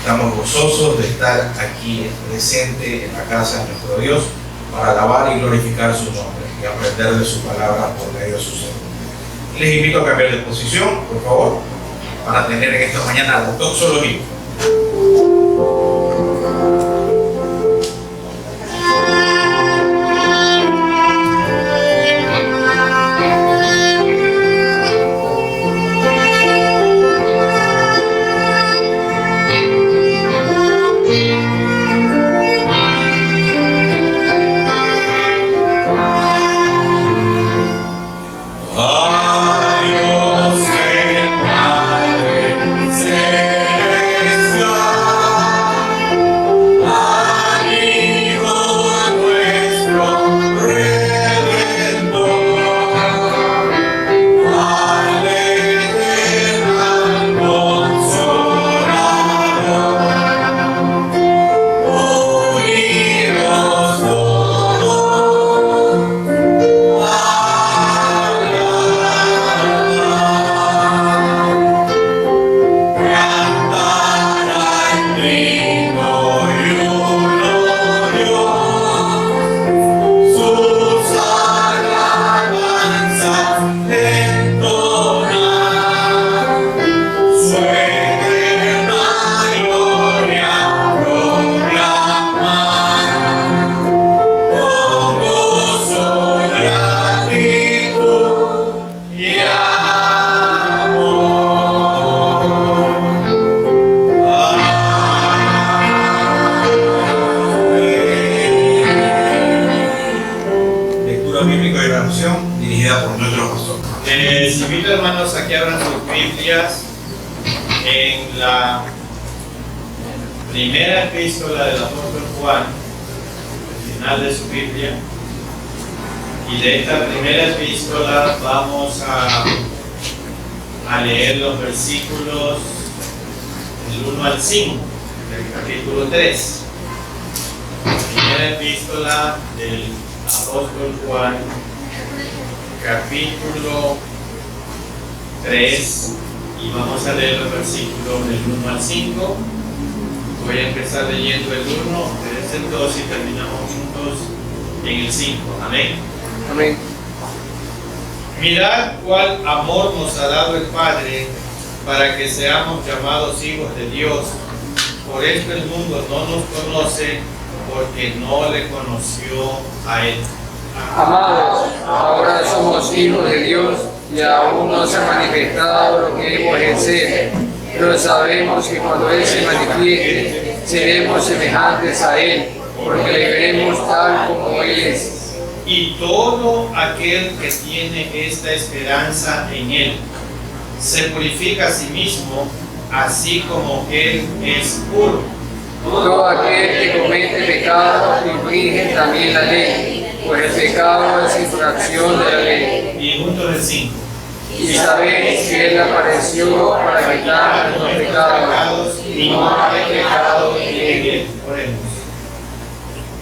Estamos gozosos de estar aquí presente en la casa de nuestro Dios para alabar y glorificar su nombre y aprender de su palabra por medio de su Señor. Les invito a cambiar de posición, por favor, para tener en esta mañana la doxología. En la primera epístola del apóstol Juan, al final de su Biblia, y de esta primera epístola vamos a leer los versículos del 1 al 5 del capítulo 3. Primera epístola del apóstol Juan, capítulo 3, y vamos a leer los versículos del 1 al 5. Voy a empezar leyendo el 1, ustedes el 2 y terminamos juntos en el 5. Amén. Amén. Mirad cuál amor nos ha dado el Padre para que seamos llamados hijos de Dios. Por esto el mundo no nos conoce, porque no le conoció a Él. Amados, ahora somos hijos de Dios y aún no se ha manifestado lo que hemos de ser, pero sabemos que cuando Él se manifieste, seremos semejantes a Él, porque le veremos tal como Él es. Y todo aquel que tiene esta esperanza en Él, se purifica a sí mismo, así como Él es puro. Todo aquel que comete pecado infringe también la ley, pues el pecado es infracción de la ley. Y juntos el 5. Y sabéis que Él apareció para quitar nuestros pecados, y no hay pecado en Él. Oremos.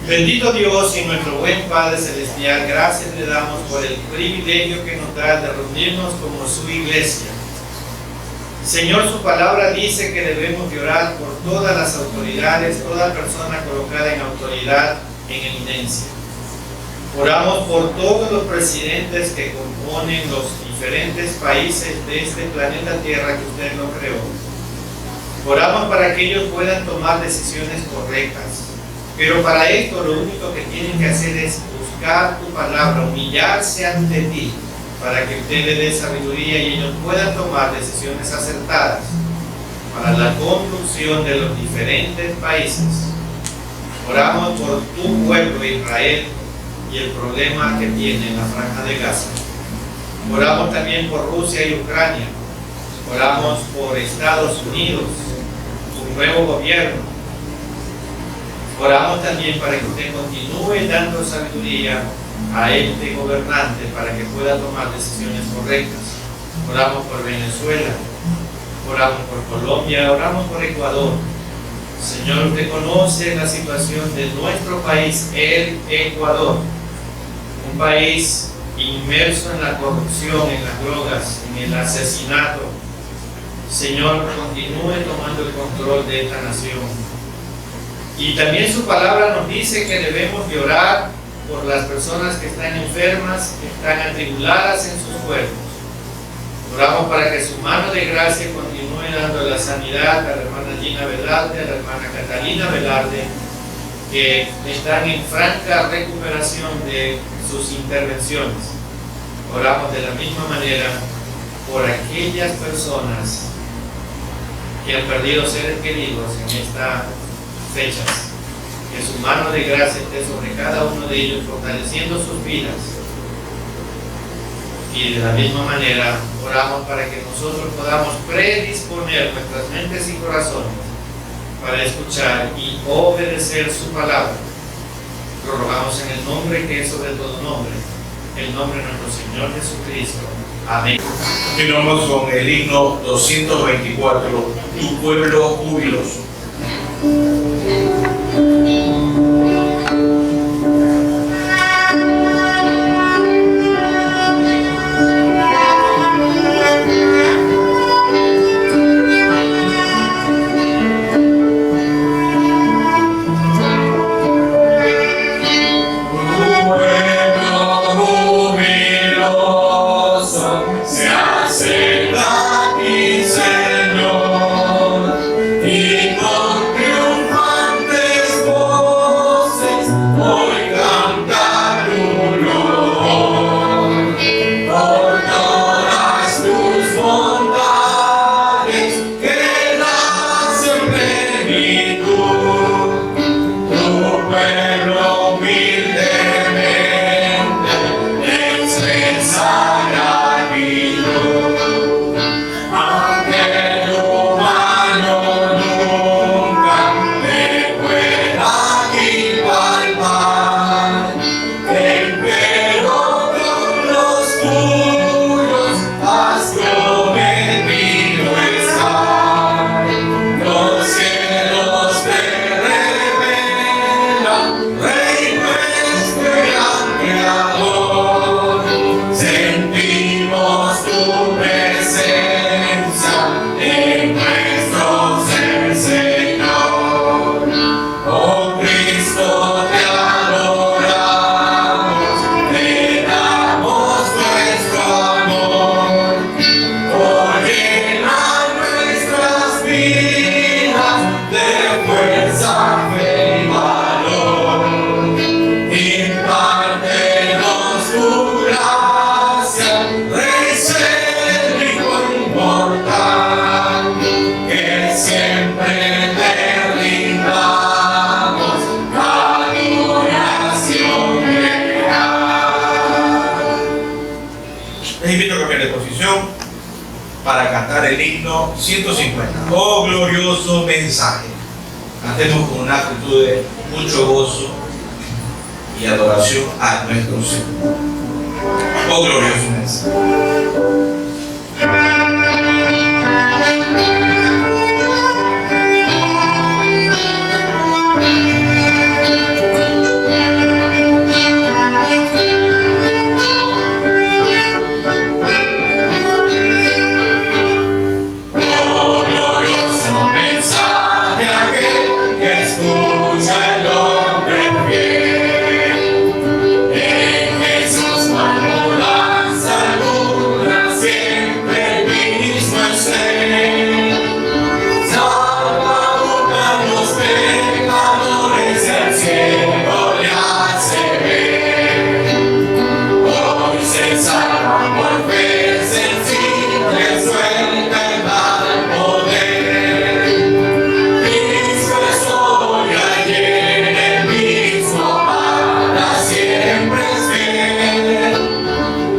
Bendito Dios y nuestro buen Padre Celestial, gracias le damos por el privilegio que nos da de reunirnos como su iglesia. Señor, su palabra dice que debemos de orar por todas las autoridades, toda persona colocada en autoridad, en eminencia. Oramos por todos los presidentes que componen los diferentes países de este planeta Tierra que usted lo creó. Oramos para que ellos puedan tomar decisiones correctas. Pero para esto lo único que tienen que hacer es buscar tu palabra, humillarse ante ti, para que usted le dé sabiduría y ellos puedan tomar decisiones acertadas para la conducción de los diferentes países. Oramos por tu pueblo Israel y el problema que tiene en la franja de Gaza. Oramos también por Rusia y Ucrania. Oramos por Estados Unidos, su nuevo gobierno. Oramos también para que usted continúe dando sabiduría a este gobernante para que pueda tomar decisiones correctas. Oramos por Venezuela, oramos por Colombia, oramos por Ecuador. Señor, usted conoce la situación de nuestro país, el Ecuador, un país inmerso en la corrupción, en las drogas, en el asesinato. Señor, continúe tomando el control de esta nación. Y también su palabra nos dice que debemos de orar por las personas que están enfermas, que están atribuladas en sus cuerpos. Oramos para que su mano de gracia continúe dando la sanidad a la hermana Gina Velarde, a la hermana Catalina Velarde, que están en franca recuperación de sus intervenciones. Oramos de la misma manera por aquellas personas que han perdido seres queridos en estas fechas. Que su mano de gracia esté sobre cada uno de ellos, fortaleciendo sus vidas. Y de la misma manera oramos para que nosotros podamos predisponer nuestras mentes y corazones para escuchar y obedecer su palabra. Lo rogamos en el nombre que es sobre todo nombre, el nombre de nuestro Señor Jesucristo. Amén. Continuamos con el himno 224, Tu pueblo jubiloso. Para cantar el himno 150. Oh glorioso mensaje. Cantemos con una actitud de mucho gozo y adoración a nuestro Señor. Oh glorioso mensaje.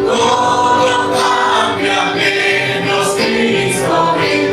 Todo cambia menos Cristo.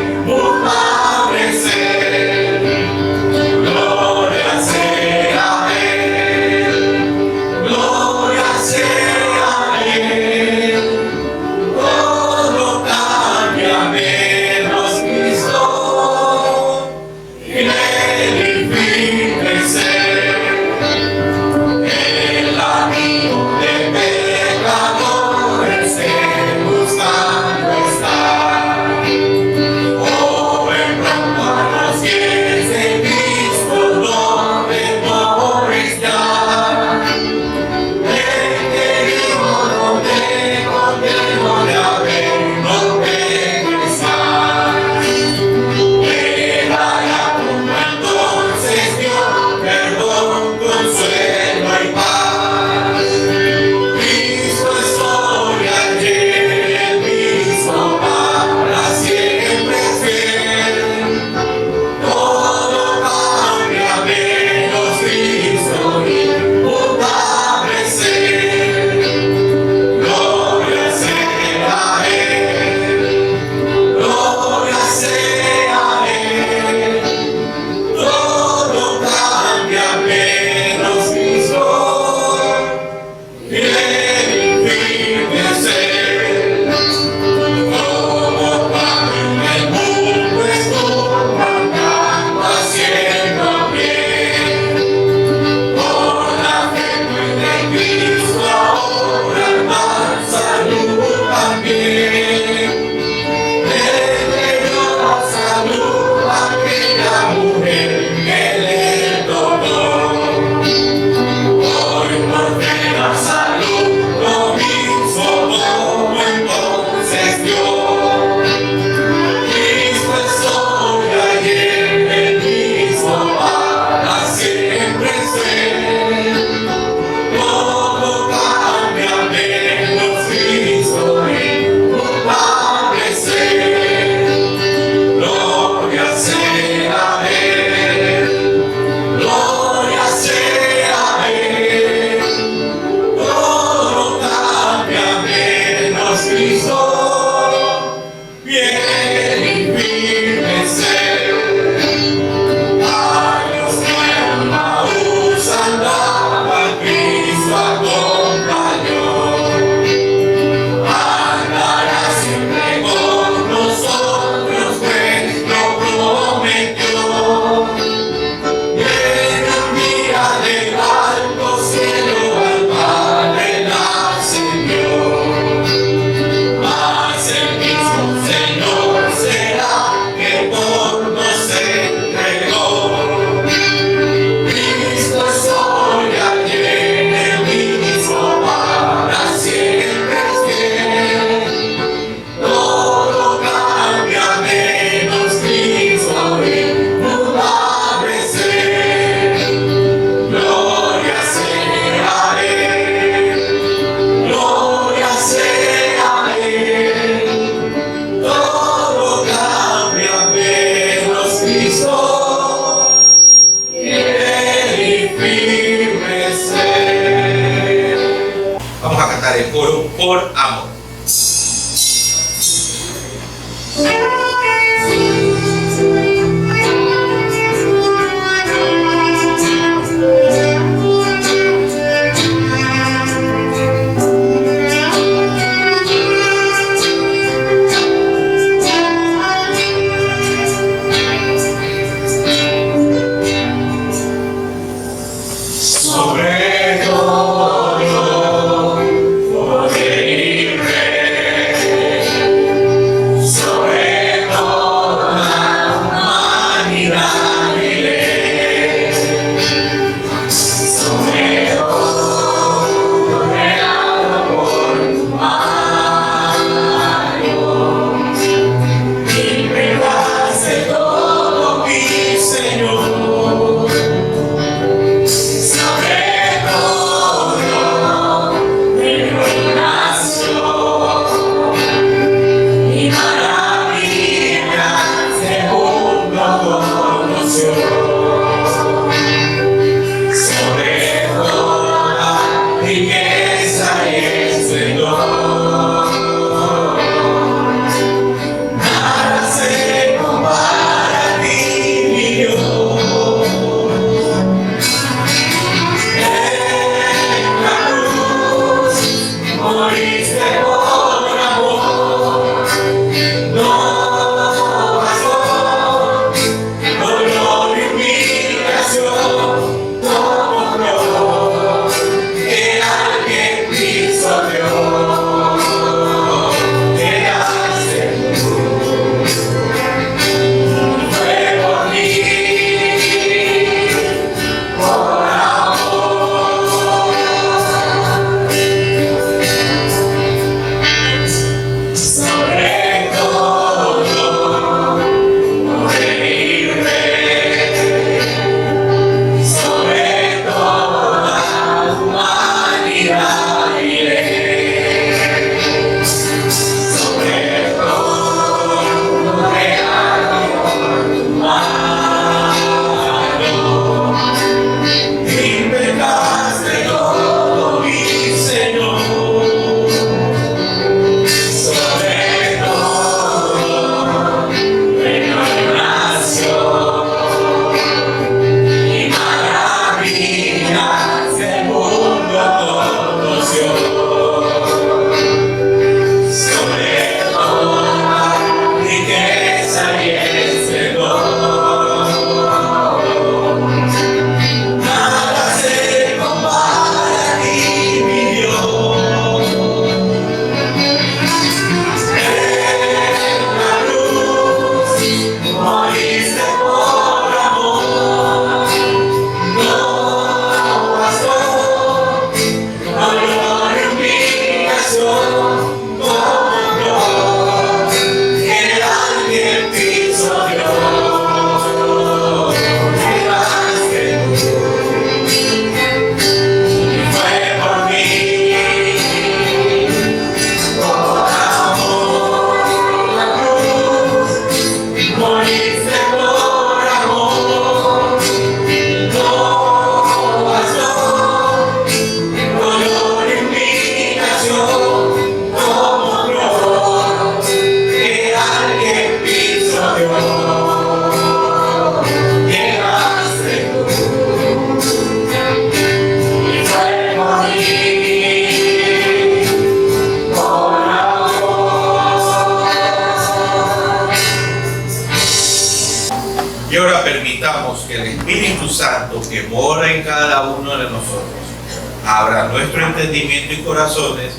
por amor. Y ahora permitamos que el Espíritu Santo, que mora en cada uno de nosotros, abra nuestro entendimiento y corazones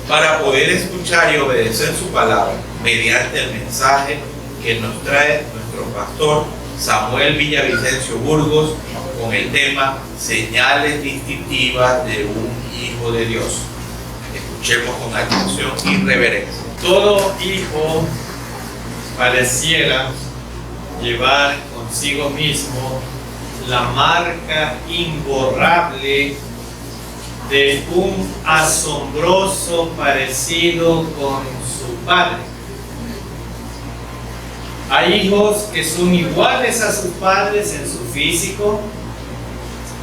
para poder escuchar y obedecer su palabra mediante el mensaje que nos trae nuestro pastor Samuel Villavicencio Burgos con el tema Señales distintivas de un Hijo de Dios. Escuchemos con atención y reverencia. Todo hijo pareciera llevar consigo mismo la marca imborrable de un asombroso parecido con su padre. Hay hijos que son iguales a sus padres en su físico,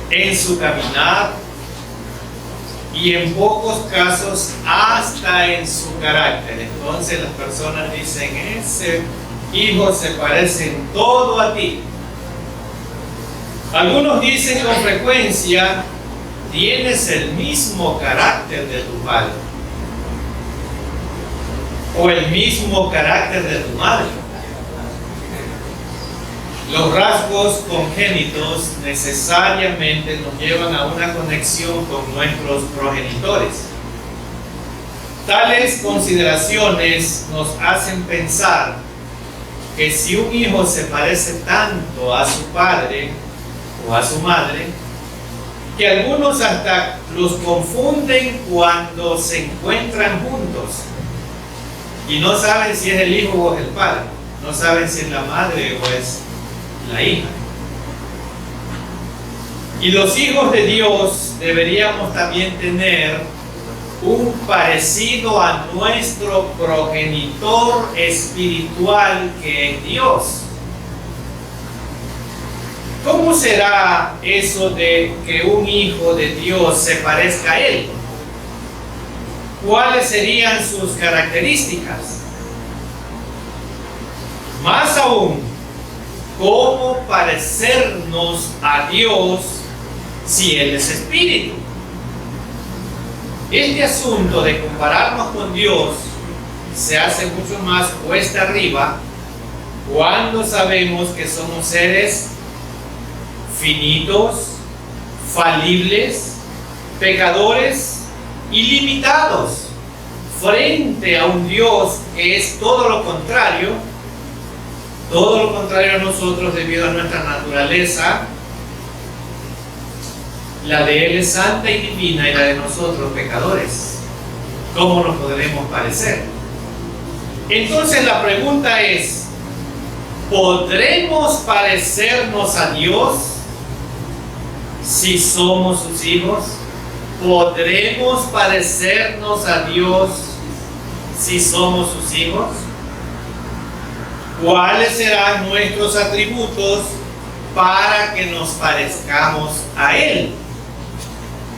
en su caminar, y en pocos casos hasta en su carácter. Entonces las personas dicen, ese hijo se parece en todo a ti. Algunos dicen con frecuencia, tienes el mismo carácter de tu padre o el mismo carácter de tu madre. Los rasgos congénitos necesariamente nos llevan a una conexión con nuestros progenitores. Tales consideraciones nos hacen pensar que si un hijo se parece tanto a su padre o a su madre, que algunos hasta los confunden cuando se encuentran juntos y no saben si es el hijo o es el padre, no saben si es la madre o es la hija. Y los hijos de Dios deberíamos también tener un parecido a nuestro progenitor espiritual que es Dios. ¿Cómo será eso de que un hijo de Dios se parezca a Él? ¿Cuáles serían sus características? Más aún, ¿cómo parecernos a Dios si Él es espíritu? Este asunto de compararnos con Dios se hace mucho más cuesta arriba cuando sabemos que somos seres finitos, falibles, pecadores y limitados frente a un Dios que es todo lo contrario a nosotros debido a nuestra naturaleza. La de Él es santa y divina y la de nosotros pecadores. ¿Cómo nos podremos parecer? Entonces la pregunta es, ¿podremos parecernos a Dios si somos sus hijos? ¿Podremos parecernos a Dios si somos sus hijos? ¿Cuáles serán nuestros atributos para que nos parezcamos a Él?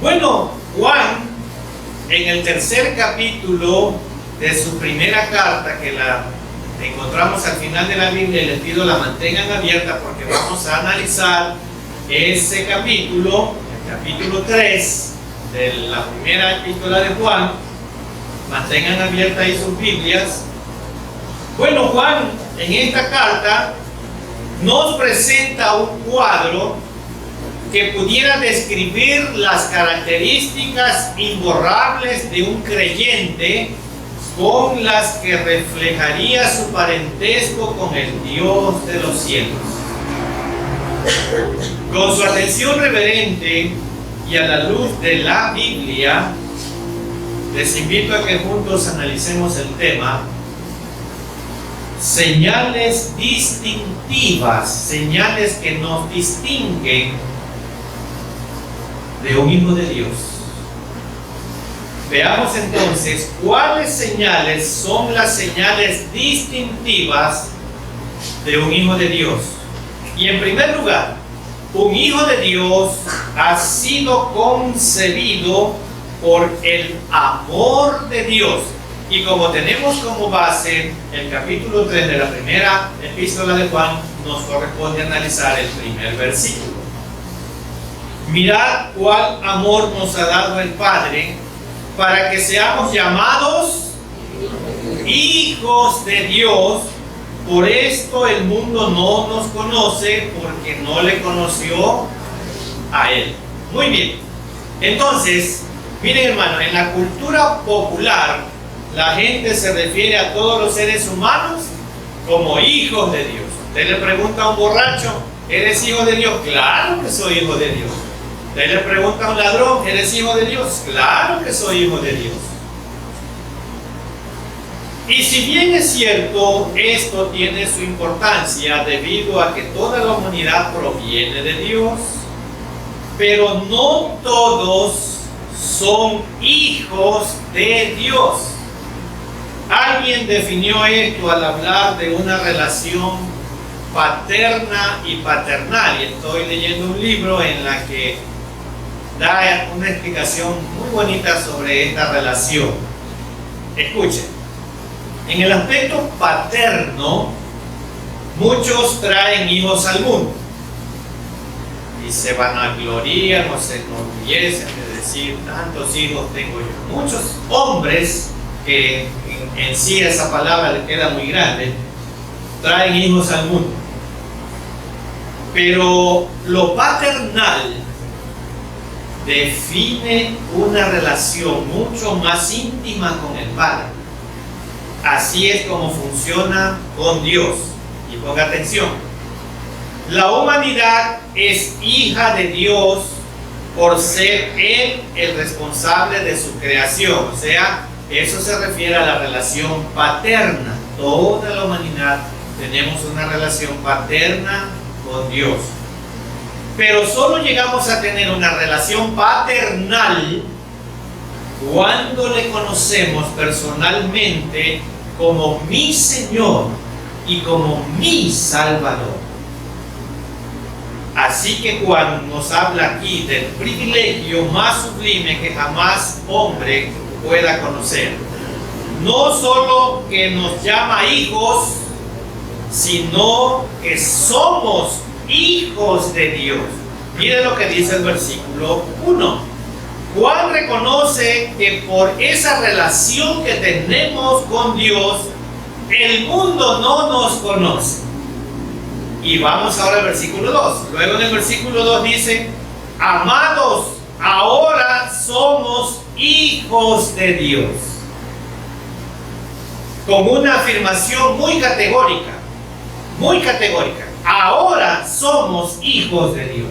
Bueno, Juan, en el tercer capítulo de su primera carta, que la encontramos al final de la Biblia, y les pido la mantengan abierta porque vamos a analizar ese capítulo, el capítulo 3 de la primera epístola de Juan. Mantengan abiertas ahí sus Biblias. Bueno, Juan en esta carta nos presenta un cuadro que pudiera describir las características imborrables de un creyente con las que reflejaría su parentesco con el Dios de los cielos. Con su atención reverente y a la luz de la Biblia, les invito a que juntos analicemos el tema: señales distintivas, señales que nos distinguen de un hijo de Dios. Veamos entonces cuáles señales son las señales distintivas de un hijo de Dios. Y en primer lugar, un hijo de Dios ha sido concebido por el amor de Dios. Y como tenemos como base el capítulo 3 de la primera epístola de Juan, nos corresponde analizar el primer versículo. Mirad cuál amor nos ha dado el Padre para que seamos llamados hijos de Dios. Por esto el mundo no nos conoce, porque no le conoció a Él. Muy bien. Entonces, miren hermanos, en la cultura popular, la gente se refiere a todos los seres humanos como hijos de Dios. Usted le pregunta a un borracho, ¿eres hijo de Dios? Claro que soy hijo de Dios. Usted le pregunta a un ladrón, ¿eres hijo de Dios? Claro que soy hijo de Dios. Y si bien es cierto, esto tiene su importancia debido a que toda la humanidad proviene de Dios, pero no todos son hijos de Dios. Alguien definió esto al hablar de una relación paterna y paternal, y estoy leyendo un libro en la que da una explicación muy bonita sobre esta relación. Escuchen, en el aspecto paterno, muchos traen hijos al mundo y se vanaglorían o se enorgullecen de decir, tantos hijos tengo yo. Muchos hombres, que en sí esa palabra les queda muy grande, traen hijos al mundo. Pero lo paternal define una relación mucho más íntima con el Padre. Así es como funciona con Dios. Y ponga atención, la humanidad es hija de Dios por ser Él el responsable de su creación. O sea, eso se refiere a la relación paterna. Toda la humanidad tenemos una relación paterna con Dios. Pero solo llegamos a tener una relación paternal cuando le conocemos personalmente como mi Señor y como mi Salvador. Así que Juan nos habla aquí del privilegio más sublime que jamás hombre pueda conocer. No solo que nos llama hijos, sino que somos hijos de Dios. Mire lo que dice el versículo 1. Juan reconoce que por esa relación que tenemos con Dios, el mundo no nos conoce. Y vamos ahora al versículo 2. Luego en el versículo 2 dice, amados, ahora somos hijos de Dios. Con una afirmación muy categórica. Muy categórica. Ahora somos hijos de Dios.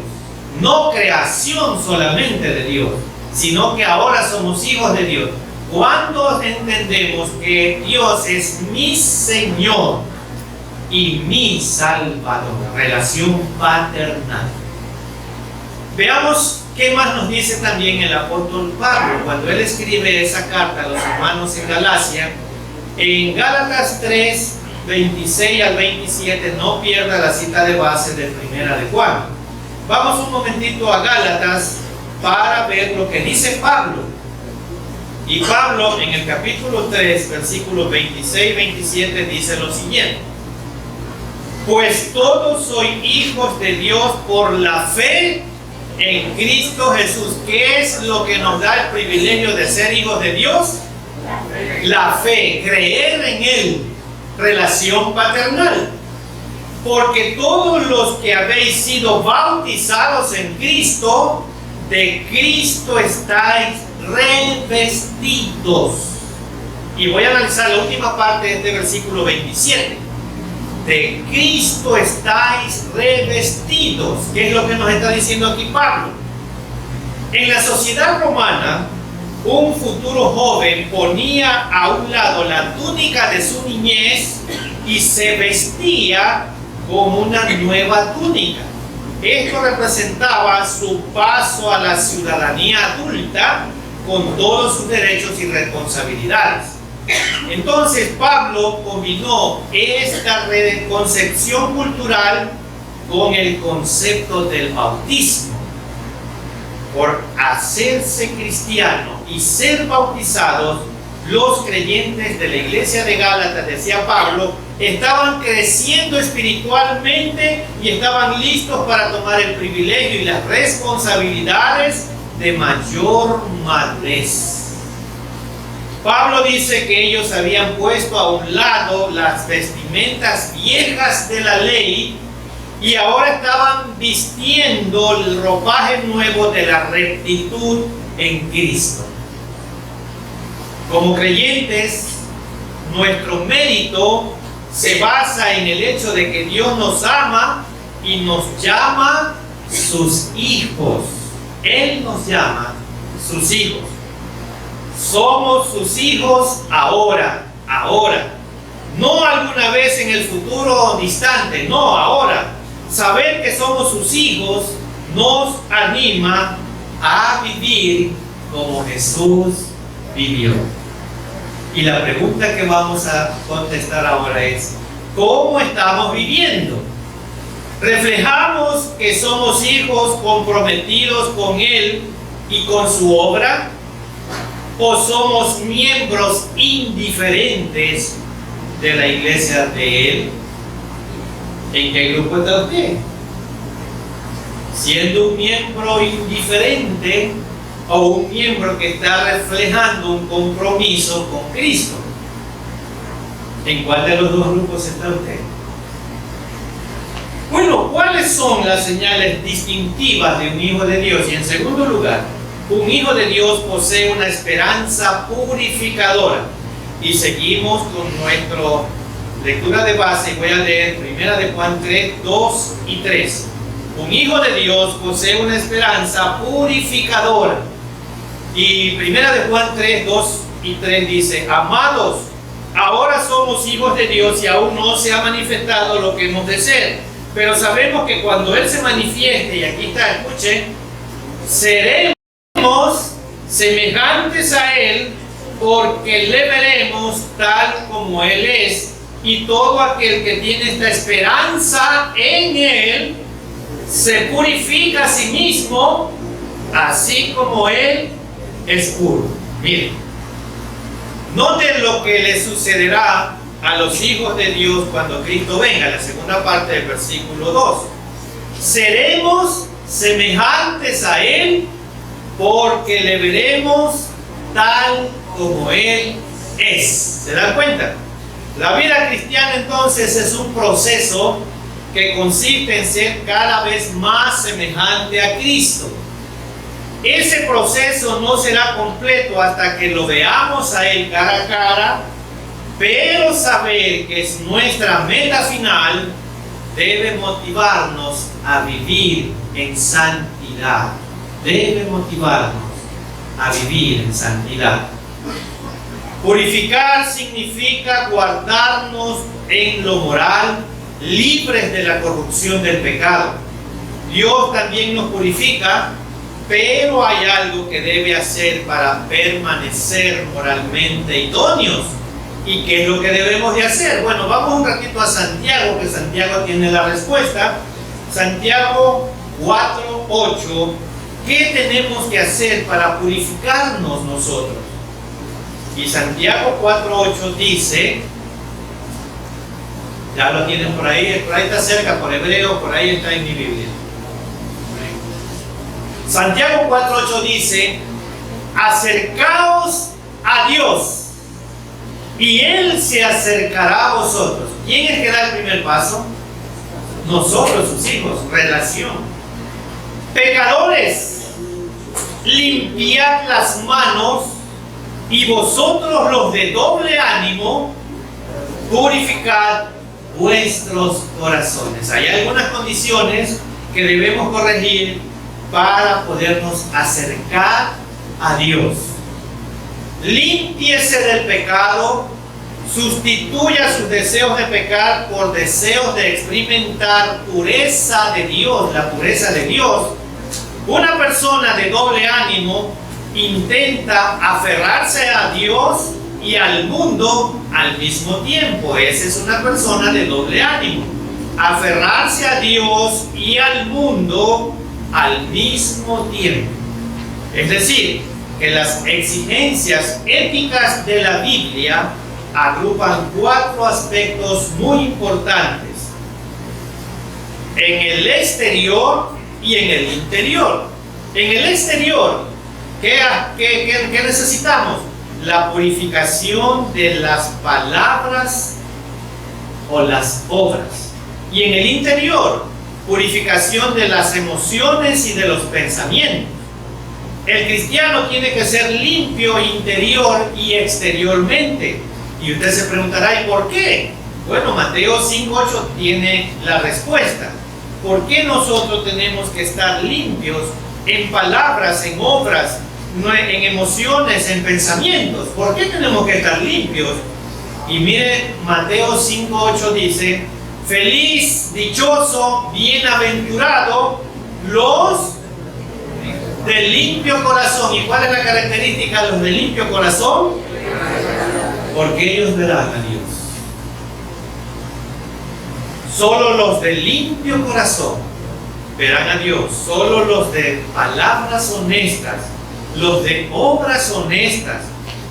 No creación solamente de Dios, sino que ahora somos hijos de Dios. Cuando entendemos que Dios es mi Señor y mi Salvador, relación paternal. Veamos qué más nos dice también el apóstol Pablo cuando él escribe esa carta a los hermanos en Galacia. En Gálatas 3, 26 al 27, no pierda la cita de base de Primera de Juan. Vamos un momentito a Gálatas para ver lo que dice Pablo. Y Pablo en el capítulo 3, versículos 26 y 27 dice lo siguiente: pues todos sois hijos de Dios por la fe en Cristo Jesús. ¿Qué es lo que nos da el privilegio de ser hijos de Dios? La fe, creer en Él, relación paternal. Porque todos los que habéis sido bautizados en Cristo, de Cristo estáis revestidos. Y voy a analizar la última parte de este versículo 27. De Cristo estáis revestidos. ¿Qué es lo que nos está diciendo aquí Pablo? En la sociedad romana, un futuro joven ponía a un lado la túnica de su niñez y se vestía con una nueva túnica. Esto representaba su paso a la ciudadanía adulta con todos sus derechos y responsabilidades. Entonces Pablo combinó esta concepción cultural con el concepto del bautismo. Por hacerse cristiano y ser bautizados, los creyentes de la iglesia de Gálatas, decía Pablo, estaban creciendo espiritualmente y estaban listos para tomar el privilegio y las responsabilidades de mayor madurez. Pablo dice que ellos habían puesto a un lado las vestimentas viejas de la ley y ahora estaban vistiendo el ropaje nuevo de la rectitud en Cristo. Como creyentes, nuestro mérito se basa en el hecho de que Dios nos ama y nos llama sus hijos. Él nos llama sus hijos. Somos sus hijos ahora. No alguna vez en el futuro distante, no, ahora. Saber que somos sus hijos nos anima a vivir como Jesús vivió. Y la pregunta que vamos a contestar ahora es: ¿cómo estamos viviendo? ¿Reflejamos que somos hijos comprometidos con Él y con su obra? ¿O somos miembros indiferentes de la iglesia de Él? ¿En qué grupo está usted? Siendo un miembro indiferente o un miembro que está reflejando un compromiso con Cristo. ¿En cuál de los dos grupos está usted? Bueno, ¿cuáles son las señales distintivas de un hijo de Dios? Y en segundo lugar, un hijo de Dios posee una esperanza purificadora. Y seguimos con nuestra lectura de base. Voy a leer 1 de Juan 3, 2 y 3. Un hijo de Dios posee una esperanza purificadora. Y 1 de Juan 3, 2 y 3 dice: amados, ahora somos hijos de Dios y aún no se ha manifestado lo que hemos de ser. Pero sabemos que cuando Él se manifieste, y aquí está, escuchen, seremos semejantes a Él, porque le veremos tal como Él es. Y todo aquel que tiene esta esperanza en Él se purifica a sí mismo, así como Él es puro. Miren, noten lo que le sucederá a los hijos de Dios cuando Cristo venga, la segunda parte del versículo 2. Seremos semejantes a Él, porque le veremos tal como Él es. ¿Se dan cuenta? La vida cristiana entonces es un proceso que consiste en ser cada vez más semejante a Cristo. Ese proceso no será completo hasta que lo veamos a Él cara a cara, pero saber que es nuestra meta final debe motivarnos a vivir en santidad. Debe motivarnos a vivir en santidad. Purificar significa guardarnos en lo moral, libres de la corrupción del pecado. Dios también nos purifica, pero hay algo que debe hacer para permanecer moralmente idóneos. ¿Y qué es lo que debemos de hacer? Bueno, vamos un ratito a Santiago, que Santiago tiene la respuesta. Santiago 4:8. ¿Qué tenemos que hacer para purificarnos nosotros? Y Santiago 4:8 dice, ya lo tienen por ahí está cerca, por hebreo, por ahí está en mi Biblia. Santiago 4:8 dice: acercaos a Dios y Él se acercará a vosotros. ¿Quién es que da el primer paso? Nosotros, sus hijos. Relación. Pecadores, limpiad las manos, y vosotros los de doble ánimo, purificad vuestros corazones. Hay algunas condiciones que debemos corregir para podernos acercar a Dios. Límpiese del pecado, sustituya sus deseos de pecar por deseos de experimentar pureza de Dios, la pureza de Dios. Una persona de doble ánimo intenta aferrarse a Dios y al mundo al mismo tiempo. Esa es una persona de doble ánimo. Aferrarse a Dios y al mundo al mismo tiempo. Es decir, que las exigencias éticas de la Biblia agrupan 4 aspectos muy importantes: en el exterior y en el interior. En el exterior, ¿qué necesitamos? La purificación de las palabras o las obras. Y en el interior, purificación de las emociones y de los pensamientos. El cristiano tiene que ser limpio interior y exteriormente. Y usted se preguntará, ¿y por qué? Bueno, Mateo 5:8 tiene la respuesta. ¿Por qué nosotros tenemos que estar limpios en palabras, en obras, en emociones, en pensamientos? ¿Por qué tenemos que estar limpios? Y mire, Mateo 5:8 dice: feliz, dichoso, bienaventurado los de limpio corazón. ¿Y cuál es la característica de los de limpio corazón? Porque ellos verán a Dios. Solo los de limpio corazón verán a Dios. Solo los de palabras honestas los de obras honestas,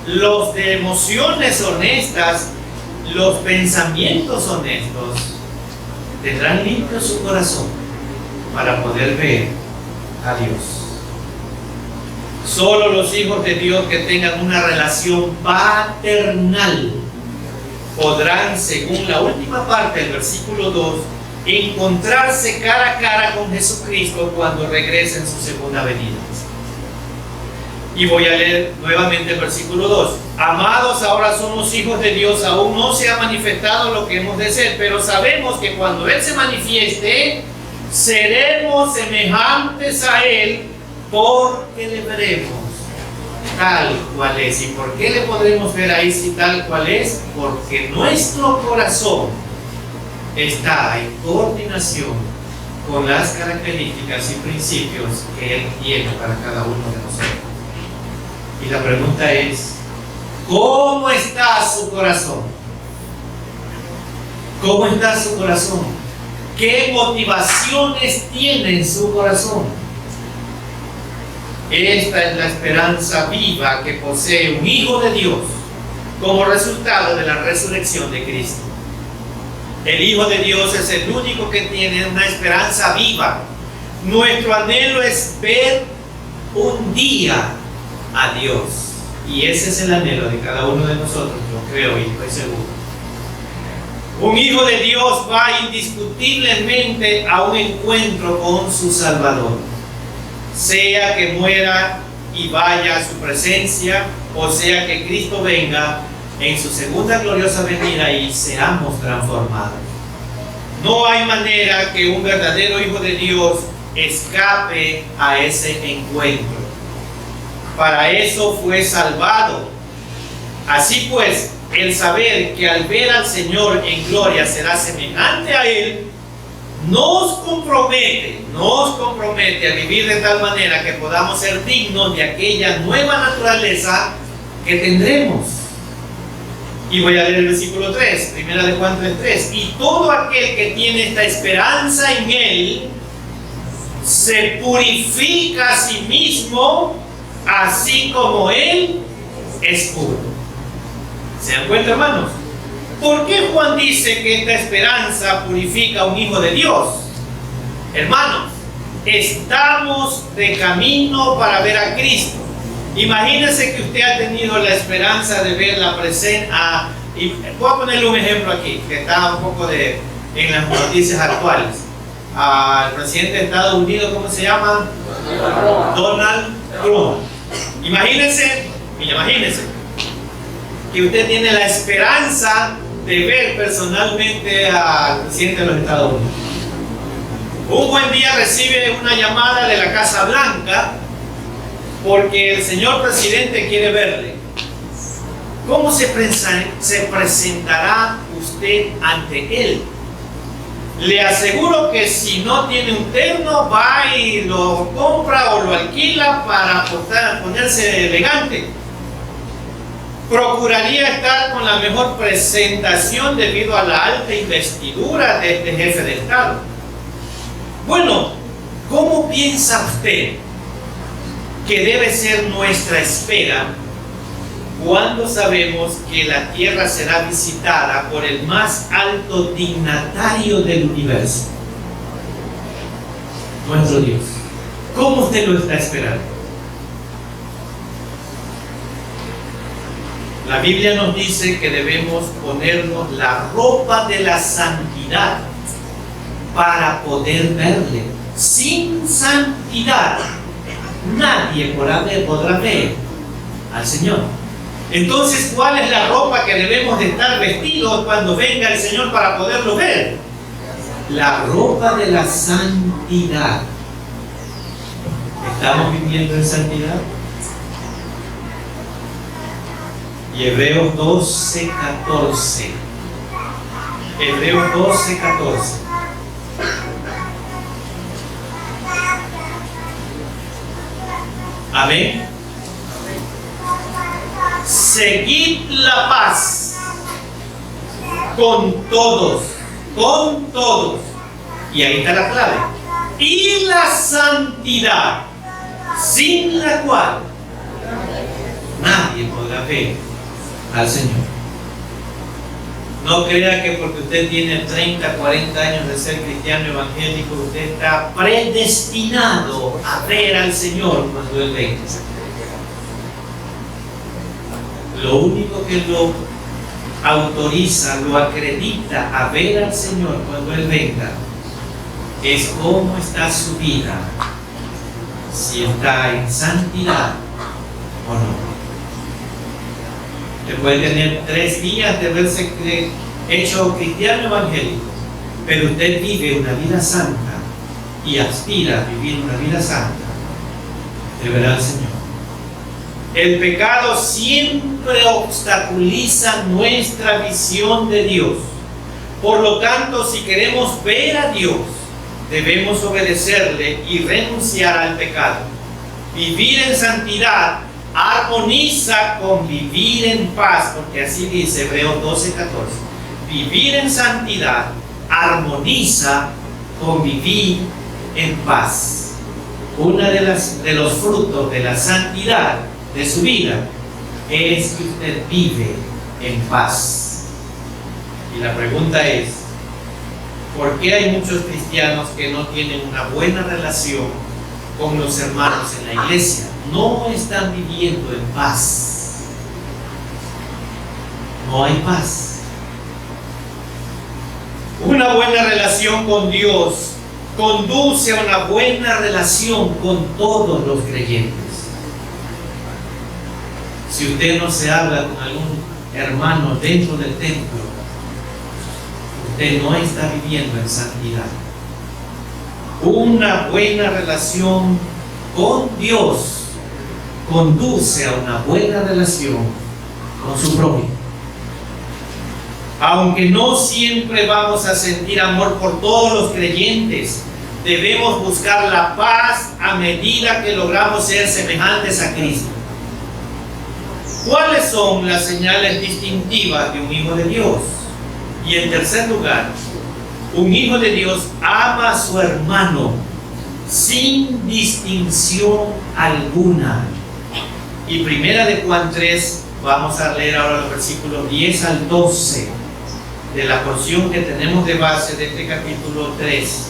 los de emociones honestas, los pensamientos honestos, tendrán limpio su corazón para poder ver a Dios. Solo los hijos de Dios que tengan una relación paternal podrán, según la última parte del versículo 2, encontrarse cara a cara con Jesucristo cuando regrese en su segunda venida. Y voy a leer nuevamente el versículo 2. Amados, ahora somos hijos de Dios, aún no se ha manifestado lo que hemos de ser, pero sabemos que cuando Él se manifieste, seremos semejantes a Él, porque le veremos tal cual es. ¿Y por qué le podremos ver ahí si tal cual es? Porque nuestro corazón está en coordinación con las características y principios que Él tiene para cada uno de nosotros. Y la pregunta es, ¿cómo está su corazón? ¿Cómo está su corazón? ¿Qué motivaciones tiene en su corazón? Esta es la esperanza viva que posee un hijo de Dios como resultado de la resurrección de Cristo. El Hijo de Dios es el único que tiene una esperanza viva. Nuestro anhelo es ver un día a Dios. Y ese es el anhelo de cada uno de nosotros, yo creo y estoy seguro. Un hijo de Dios va indiscutiblemente a un encuentro con su Salvador. Sea que muera y vaya a su presencia, o sea que Cristo venga en su segunda gloriosa venida y seamos transformados. No hay manera que un verdadero hijo de Dios escape a ese encuentro. Para eso fue salvado. Así pues, el saber que al ver al Señor en gloria será semejante a Él, nos compromete a vivir de tal manera que podamos ser dignos de aquella nueva naturaleza que tendremos. Y voy a leer el versículo 3, primera de Juan 3:3. Y todo aquel que tiene esta esperanza en Él se purifica a sí mismo, así como Él es puro. ¿Se dan cuenta, hermanos? ¿Por qué Juan dice que esta esperanza purifica a un hijo de Dios? Hermanos, estamos de camino para ver a Cristo. Imagínense que usted ha tenido la esperanza de ver la presencia. Y voy a ponerle un ejemplo aquí, que está un poco en las noticias actuales. Al presidente de Estados Unidos, ¿cómo se llama? Donald Trump. Imagínense que usted tiene la esperanza de ver personalmente al presidente de los Estados Unidos. Un buen día recibe una llamada de la Casa Blanca porque el señor presidente quiere verle. ¿Cómo se presentará usted ante él? Le aseguro que si no tiene un terno, va y lo compra o lo alquila para ponerse elegante. Procuraría estar con la mejor presentación debido a la alta investidura de este jefe de Estado. Bueno, ¿cómo piensa usted que debe ser nuestra espera cuando sabemos que la tierra será visitada por el más alto dignatario del universo? Nuestro Dios. ¿Cómo usted lo está esperando? La Biblia nos dice que debemos ponernos la ropa de la santidad para poder verle. Sin santidad nadie podrá ver al Señor. Entonces, ¿cuál es la ropa que debemos de estar vestidos cuando venga el Señor para poderlo ver? La ropa de la santidad. ¿Estamos viviendo en santidad? Y Hebreos 12:14. Hebreos 12:14. Amén. Seguid la paz con todos. Y ahí está la clave. Y la santidad, sin la cual nadie podrá ver al Señor. No crea que porque usted tiene 30, 40 años de ser cristiano evangélico, usted está predestinado a ver al Señor cuando Él venga. Lo único que lo autoriza, lo acredita a ver al Señor cuando Él venga, es cómo está su vida, si está en santidad o no. Usted puede tener 3 días de haberse hecho cristiano evangélico, pero usted vive una vida santa y aspira a vivir una vida santa, de verá al Señor. El pecado siempre obstaculiza nuestra visión de Dios. Por lo tanto, si queremos ver a Dios, debemos obedecerle y renunciar al pecado. Vivir en santidad armoniza con vivir en paz, porque así dice Hebreos 12:14. Vivir en santidad armoniza con vivir en paz. Una de los frutos de la santidad de su vida es que usted vive en paz. Y la pregunta es, ¿por qué hay muchos cristianos que no tienen una buena relación con los hermanos en la iglesia? No están viviendo en paz. No hay paz. Una buena relación con Dios conduce a una buena relación con todos los creyentes. Si usted no se habla con algún hermano dentro del templo, usted no está viviendo en santidad. Una buena relación con Dios conduce a una buena relación con su prójimo. Aunque no siempre vamos a sentir amor por todos los creyentes, debemos buscar la paz a medida que logramos ser semejantes a Cristo. ¿Cuáles son las señales distintivas de un hijo de Dios? Y en tercer lugar, un hijo de Dios ama a su hermano sin distinción alguna. Y primera de Juan 3, vamos a leer ahora los versículos 10 al 12 de la porción que tenemos de base de este capítulo 3.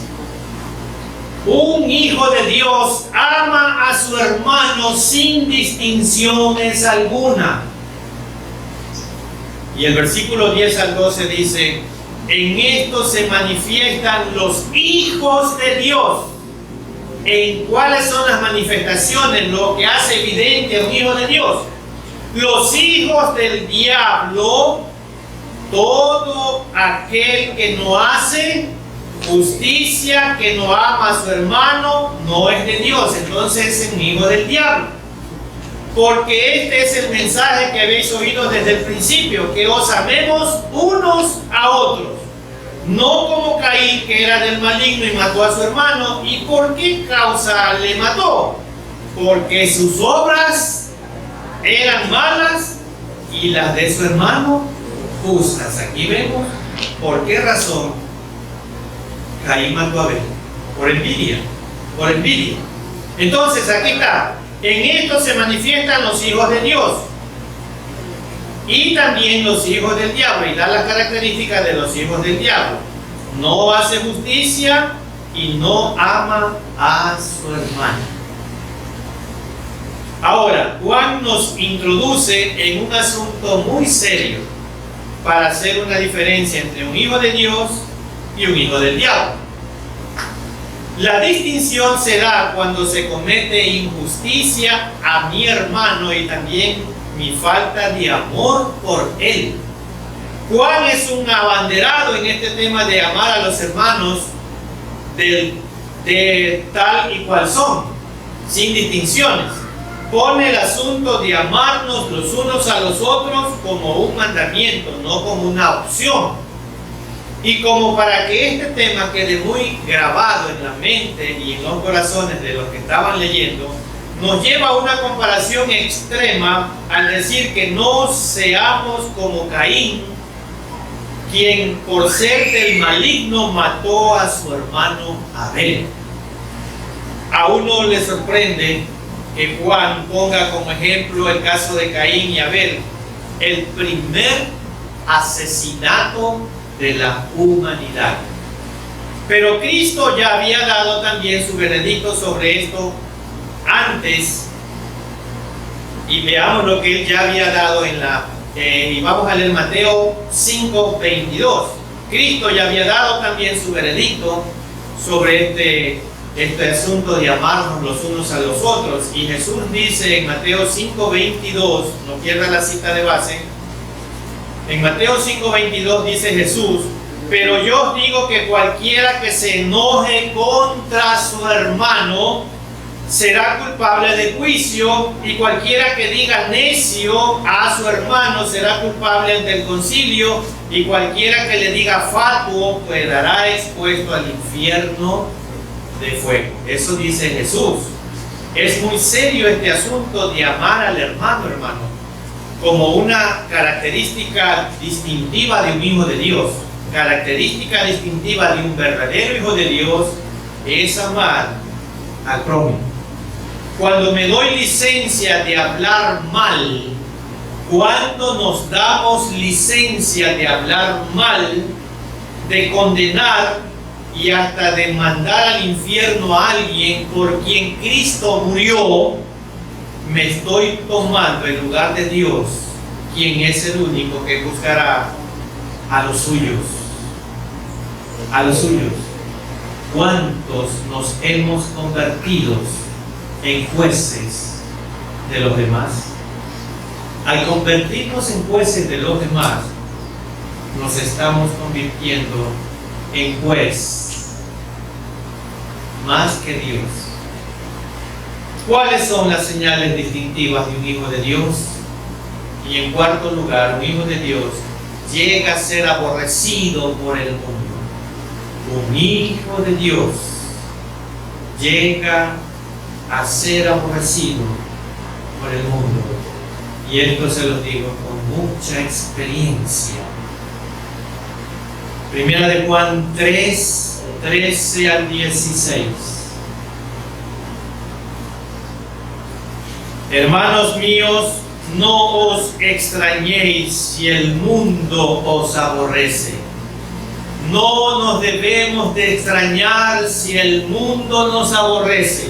Un hijo de Dios ama a su hermano sin distinciones alguna. Y el versículo 10 al 12 dice: en esto se manifiestan los hijos de Dios. ¿En cuáles son las manifestaciones? Lo que hace evidente a un hijo de Dios. Los hijos del diablo, todo aquel que no hace justicia, que no ama a su hermano, no es de Dios. Entonces es un hijo del diablo. Porque este es el mensaje que habéis oído desde el principio, que os amemos unos a otros. No como Caín, que era del maligno y mató a su hermano. ¿Y por qué causa le mató? Porque sus obras eran malas y las de su hermano justas. Aquí vemos por qué razón Caín mató a Abel. Por envidia. Por envidia. Entonces aquí está. En esto se manifiestan los hijos de Dios y también los hijos del diablo. Y da las características de los hijos del diablo: no hace justicia y no ama a su hermano. Ahora, Juan nos introduce en un asunto muy serio para hacer una diferencia entre un hijo de Dios y un hijo del diablo. La distinción se da cuando se comete injusticia a mi hermano y también mi falta de amor por él. Juan es un abanderado en este tema de amar a los hermanos de tal y cual son, sin distinciones. Pone el asunto de amarnos los unos a los otros como un mandamiento, no como una opción. Y como para que este tema quede muy grabado en la mente y en los corazones de los que estaban leyendo, nos lleva a una comparación extrema al decir que no seamos como Caín, quien por ser del maligno mató a su hermano Abel. A uno le sorprende que Juan ponga como ejemplo el caso de Caín y Abel, el primer asesinato de la humanidad. Pero Cristo ya había dado también su veredicto sobre esto antes, y veamos lo que él ya había dado y vamos a leer Mateo 5:22. Cristo ya había dado también su veredicto sobre este asunto de amarnos los unos a los otros, y Jesús dice en Mateo 5:22, no pierda la cita de base. En Mateo 5:22 dice Jesús: pero yo os digo que cualquiera que se enoje contra su hermano será culpable de juicio, y cualquiera que diga necio a su hermano será culpable del concilio, y cualquiera que le diga fatuo quedará expuesto al infierno de fuego. Eso dice Jesús. Es muy serio este asunto de amar al hermano, como una característica distintiva de un hijo de Dios. Característica distintiva de un verdadero hijo de Dios es amar al prójimo. Cuando me doy licencia de hablar mal, cuando nos damos licencia de hablar mal, de condenar y hasta de mandar al infierno a alguien por quien Cristo murió, me estoy tomando el lugar de Dios, quien es el único que buscará a los suyos. A los suyos. ¿Cuántos nos hemos convertido en jueces de los demás? Al convertirnos en jueces de los demás, nos estamos convirtiendo en juez más que Dios. ¿Cuáles son las señales distintivas de un hijo de Dios? Y en cuarto lugar, un hijo de Dios llega a ser aborrecido por el mundo. Un hijo de Dios llega a ser aborrecido por el mundo. Y esto se lo digo con mucha experiencia. Primera de Juan 3, 13 al 16. Hermanos míos, no os extrañéis si el mundo os aborrece. No nos debemos de extrañar si el mundo nos aborrece.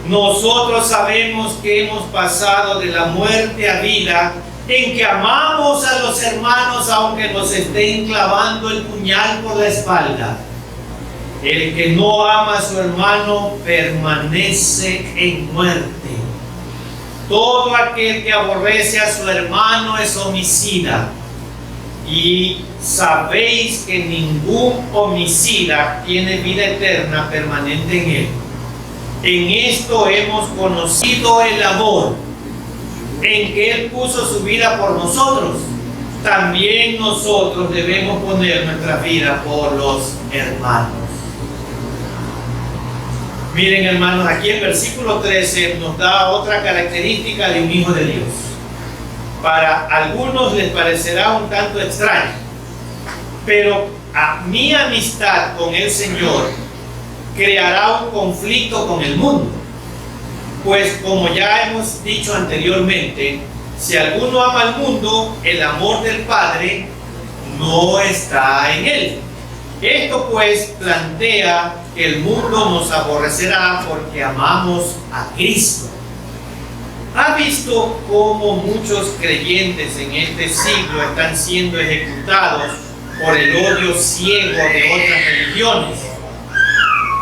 Nosotros sabemos que hemos pasado de la muerte a vida, en que amamos a los hermanos aunque nos estén clavando el puñal por la espalda. El que no ama a su hermano permanece en muerte. Todo aquel que aborrece a su hermano es homicida. Y sabéis que ningún homicida tiene vida eterna permanente en él. En esto hemos conocido el amor, en que Él puso su vida por nosotros. También nosotros debemos poner nuestra vida por los hermanos. Miren, hermanos, aquí el versículo 13 nos da otra característica de un hijo de Dios. Para algunos les parecerá un tanto extraño, pero a mi amistad con el Señor creará un conflicto con el mundo. Pues como ya hemos dicho anteriormente, si alguno ama al mundo, el amor del Padre no está en él. Esto pues plantea que el mundo nos aborrecerá porque amamos a Cristo. ¿Ha visto cómo muchos creyentes en este siglo están siendo ejecutados por el odio ciego de otras religiones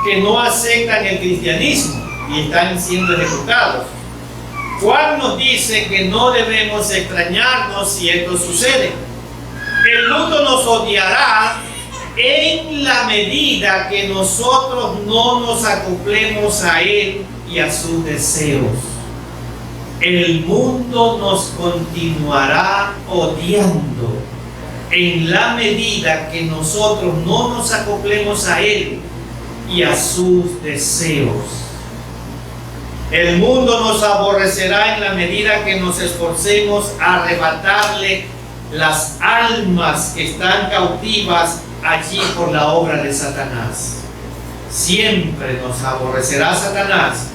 que no aceptan el cristianismo y están siendo ejecutados? Juan nos dice que no debemos extrañarnos si esto sucede. El mundo nos odiará en la medida que nosotros no nos acoplemos a él y a sus deseos. El mundo nos continuará odiando en la medida que nosotros no nos acoplemos a él y a sus deseos. El mundo nos aborrecerá en la medida que nos esforcemos a arrebatarle las almas que están cautivas allí por la obra de Satanás. Siempre nos aborrecerá Satanás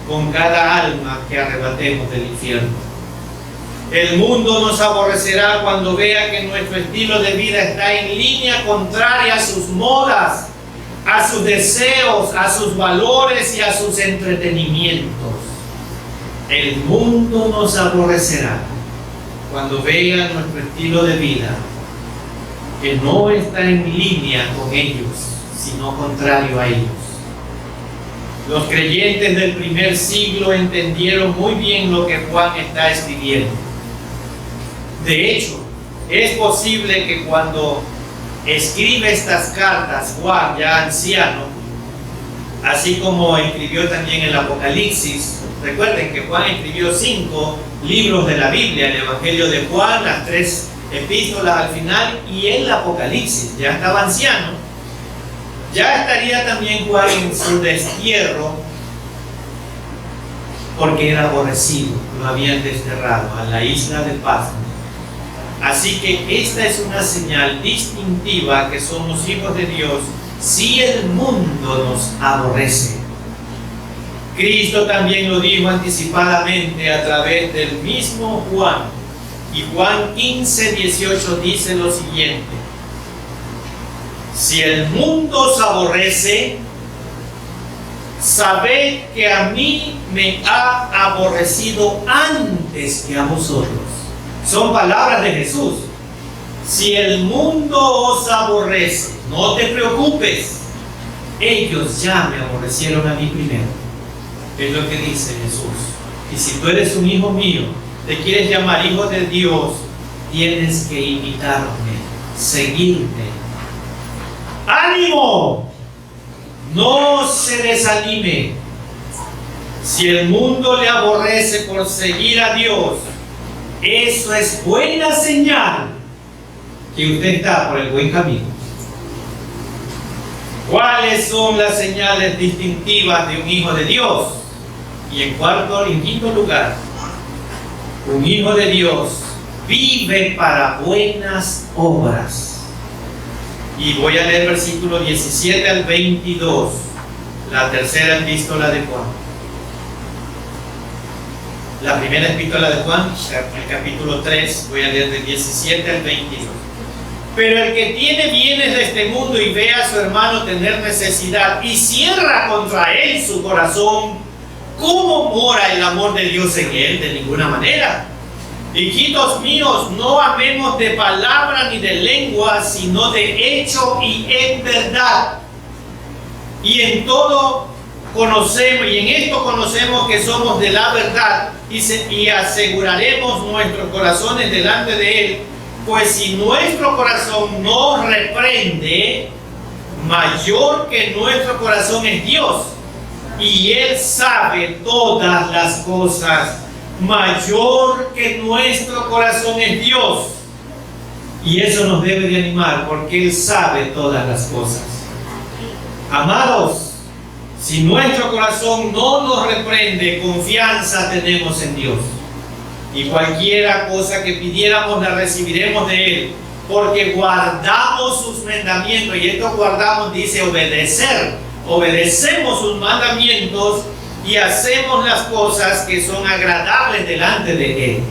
con cada alma que arrebatemos del infierno. El mundo nos aborrecerá cuando vea que nuestro estilo de vida está en línea contraria a sus modas, a sus deseos, a sus valores y a sus entretenimientos. El mundo nos aborrecerá cuando vea nuestro estilo de vida que no está en línea con ellos, sino contrario a ellos. Los creyentes del primer siglo entendieron muy bien lo que Juan está escribiendo. De hecho, es posible que cuando escribe estas cartas, Juan, ya anciano, así como escribió también el Apocalipsis, recuerden que Juan escribió 5 libros de la Biblia, el Evangelio de Juan, las 3 epístolas al final y el Apocalipsis, ya estaba anciano, ya estaría también Juan en su destierro porque era aborrecido, lo habían desterrado a la isla de Patmos. Así que esta es una señal distintiva que somos hijos de Dios si el mundo nos aborrece. Cristo también lo dijo anticipadamente a través del mismo Juan. Y Juan 15:18 dice lo siguiente: si el mundo os aborrece, sabed que a mí me ha aborrecido antes que a vosotros. Son palabras de Jesús. Si el mundo os aborrece, no te preocupes, ellos ya me aborrecieron a mí primero. Es lo que dice Jesús. Y si tú eres un hijo mío, te quieres llamar hijo de Dios, tienes que imitarme, seguirme. ¡Ánimo! No se desanime. Si el mundo le aborrece por seguir a Dios, eso es buena señal que usted está por el buen camino. ¿Cuáles son las señales distintivas de un hijo de Dios? Y en quinto lugar, un hijo de Dios vive para buenas obras. Y voy a leer versículos 17 al 22, la tercera epístola de Juan. La primera epístola de Juan, el capítulo 3, voy a leer del 17 al 22. Pero el que tiene bienes de este mundo y ve a su hermano tener necesidad y cierra contra él su corazón, ¿cómo mora el amor de Dios en él? De ninguna manera. Hijitos míos, no amemos de palabra ni de lengua, sino de hecho y en verdad. Y en todo conocemos, y en esto conocemos que somos de la verdad, y aseguraremos nuestros corazones delante de Él, pues si nuestro corazón nos reprende, mayor que nuestro corazón es Dios, y Él sabe todas las cosas. Mayor que nuestro corazón es Dios, y eso nos debe de animar porque Él sabe todas las cosas. Amados, si nuestro corazón no nos reprende, confianza tenemos en Dios, y cualquiera cosa que pidiéramos la recibiremos de Él, porque guardamos sus mandamientos. Y esto guardamos dice obedecer, obedecemos sus mandamientos y hacemos las cosas que son agradables delante de Él.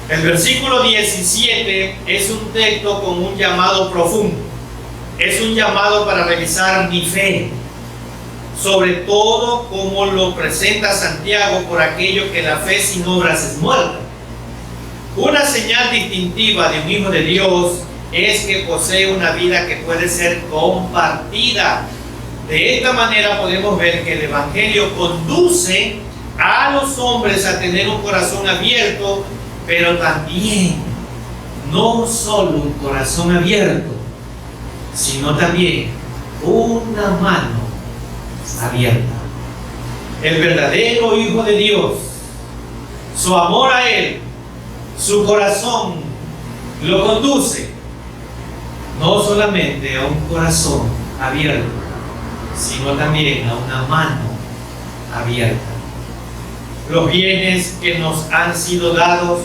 El versículo 17 es un texto con un llamado profundo. Es un llamado para revisar mi fe, sobre todo como lo presenta Santiago, por aquello que la fe sin obras es muerta. Una señal distintiva de un hijo de Dios es que posee una vida que puede ser compartida. De esta manera podemos ver que el Evangelio conduce a los hombres a tener un corazón abierto, pero también no solo un corazón abierto, sino también una mano abierta. El verdadero hijo de Dios, su amor a Él, su corazón lo conduce no solamente a un corazón abierto, sino también a una mano abierta. Los bienes que nos han sido dados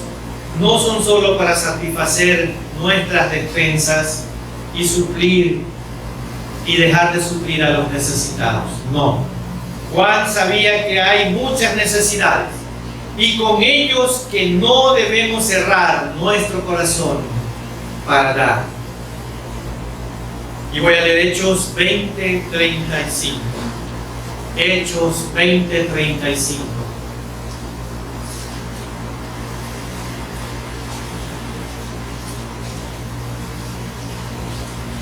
no son solo para satisfacer nuestras despensas y suplir y dejar de suplir a los necesitados. No. Juan sabía que hay muchas necesidades y con ellos que no debemos cerrar nuestro corazón para dar. Y voy a leer Hechos 20:35. Hechos 20:35.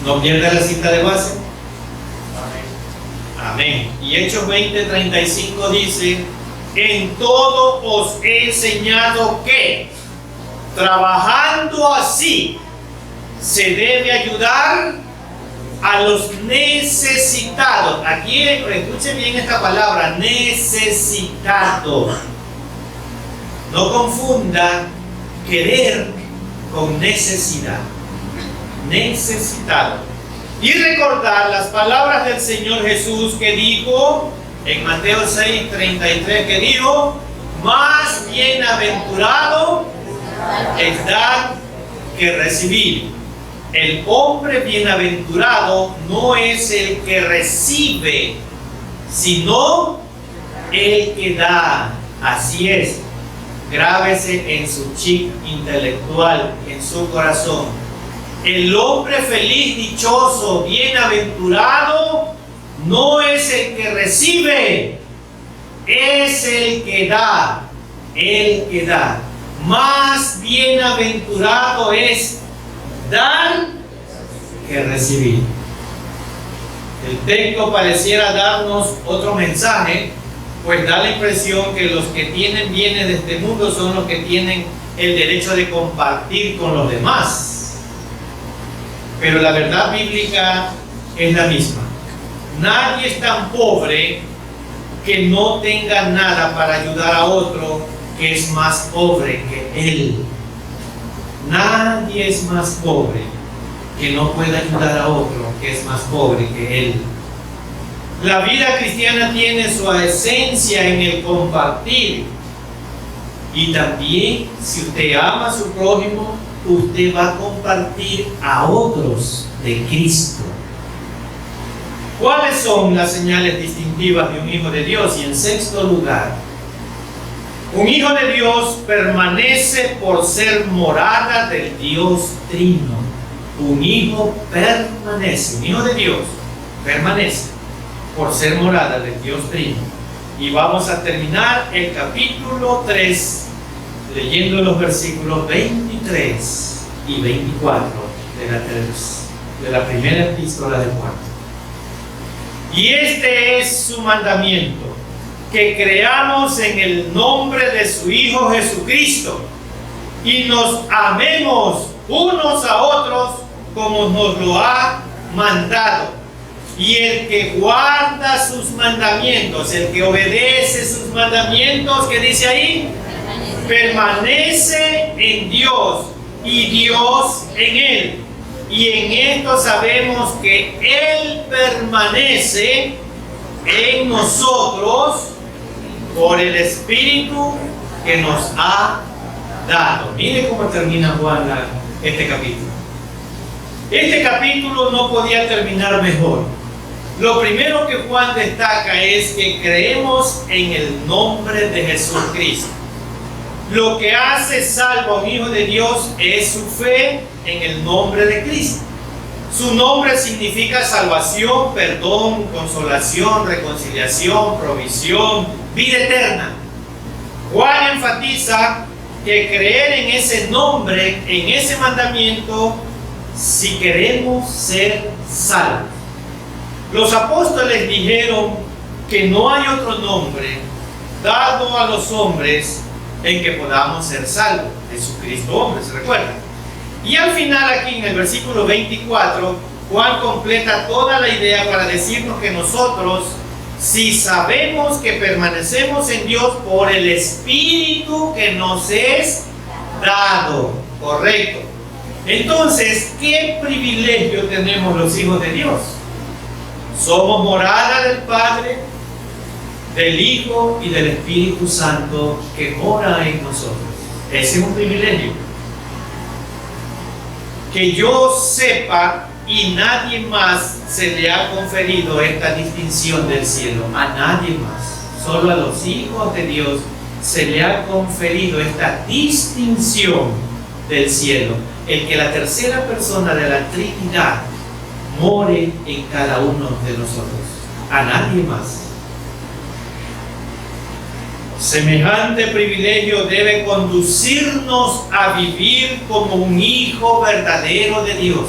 No pierda la cita de base. Amén. Y Hechos 20:35 dice: en todo os he enseñado que, trabajando así, se debe ayudar a los necesitados. Aquí escuchen bien esta palabra, necesitado. No confunda querer con necesidad. Necesitado. Y recordar las palabras del Señor Jesús que dijo en Mateo 6:33, que dijo: más bienaventurado es dar que recibir. El hombre bienaventurado no es el que recibe, sino el que da. Así es. Grábese en su chip intelectual, en su corazón. El hombre feliz, dichoso, bienaventurado no es el que recibe, es el que da. El que da. Más bienaventurado es dar que recibir. El texto pareciera darnos otro mensaje, pues da la impresión que los que tienen bienes de este mundo son los que tienen el derecho de compartir con los demás. Pero la verdad bíblica es la misma. Nadie es tan pobre que no tenga nada para ayudar a otro que es más pobre que él. Nadie es más pobre que no pueda ayudar a otro que es más pobre que él. La vida cristiana tiene su esencia en el compartir. Y también, si usted ama a su prójimo, usted va a compartir a otros de Cristo. ¿Cuáles son las señales distintivas de un hijo de Dios? Y en sexto lugar, un hijo de Dios permanece por ser morada del Dios Trino. Un hijo de Dios permanece por ser morada del Dios Trino. Y vamos a terminar el capítulo 3 leyendo los versículos 23 y 24 de la primera epístola de Juan. Y este es su mandamiento: que creamos en el nombre de su Hijo Jesucristo y nos amemos unos a otros como nos lo ha mandado. Y el que guarda sus mandamientos, el que obedece sus mandamientos, ¿qué dice ahí? Permanece en Dios y Dios en él. Y en esto sabemos que Él permanece en nosotros por el Espíritu que nos ha dado. Mire cómo termina Juan este capítulo. Este capítulo no podía terminar mejor. Lo primero que Juan destaca es que creemos en el nombre de Jesucristo. Lo que hace salvo a un hijo de Dios es su fe en el nombre de Cristo. Su nombre significa salvación, perdón, consolación, reconciliación, provisión, vida eterna. Juan enfatiza que creer en ese nombre, en ese mandamiento, si queremos ser salvos. Los apóstoles dijeron que no hay otro nombre dado a los hombres en que podamos ser salvos. Jesucristo hombre, ¿se recuerda? Y al final, aquí en el versículo 24, Juan completa toda la idea para decirnos que nosotros, si sabemos que permanecemos en Dios por el Espíritu que nos es dado. Correcto. Entonces, ¿qué privilegio tenemos los hijos de Dios? Somos morada del Padre, del Hijo y del Espíritu Santo que mora en nosotros. Ese es un privilegio. Que yo sepa y nadie más se le ha conferido esta distinción del cielo. A nadie más. Solo a los hijos de Dios se le ha conferido esta distinción del cielo. El que la tercera persona de la Trinidad more en cada uno de nosotros. A nadie más. Semejante privilegio debe conducirnos a vivir como un hijo verdadero de Dios,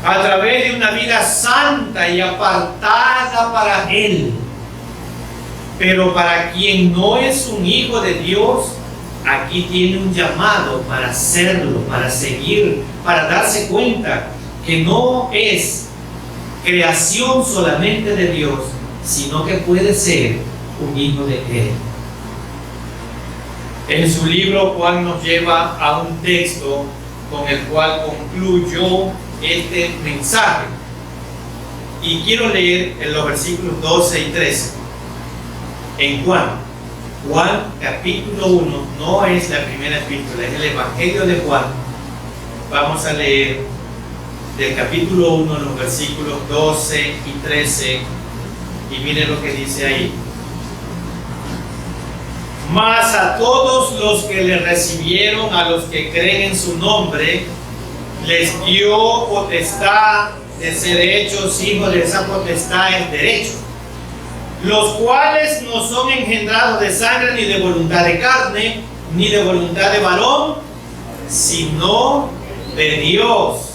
a través de una vida santa y apartada para Él. Pero para quien no es un hijo de Dios, aquí tiene un llamado para serlo, para seguir, para darse cuenta que no es creación solamente de Dios, sino que puede ser un hijo de Él. En su libro, Juan nos lleva a un texto con el cual concluyó este mensaje. Y quiero leer en los versículos 12 y 13. En Juan capítulo 1, no es la primera epístola, es el Evangelio de Juan. Vamos a leer del capítulo 1, los versículos 12 y 13. Y miren lo que dice ahí. Mas a todos los que le recibieron, a los que creen en su nombre, les dio potestad de ser hechos hijos de esa potestad, el derecho, los cuales no son engendrados de sangre, ni de voluntad de carne, ni de voluntad de varón, sino de Dios.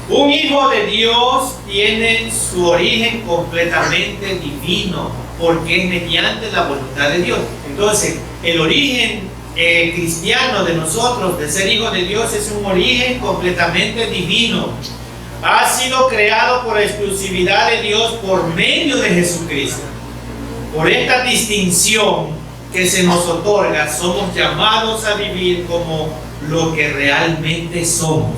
Un hijo de Dios tiene su origen completamente divino, porque es mediante la voluntad de Dios. Entonces, el origen cristiano de nosotros, de ser hijos de Dios, es un origen completamente divino. Ha sido creado por exclusividad de Dios por medio de Jesucristo. Por esta distinción que se nos otorga, somos llamados a vivir como lo que realmente somos.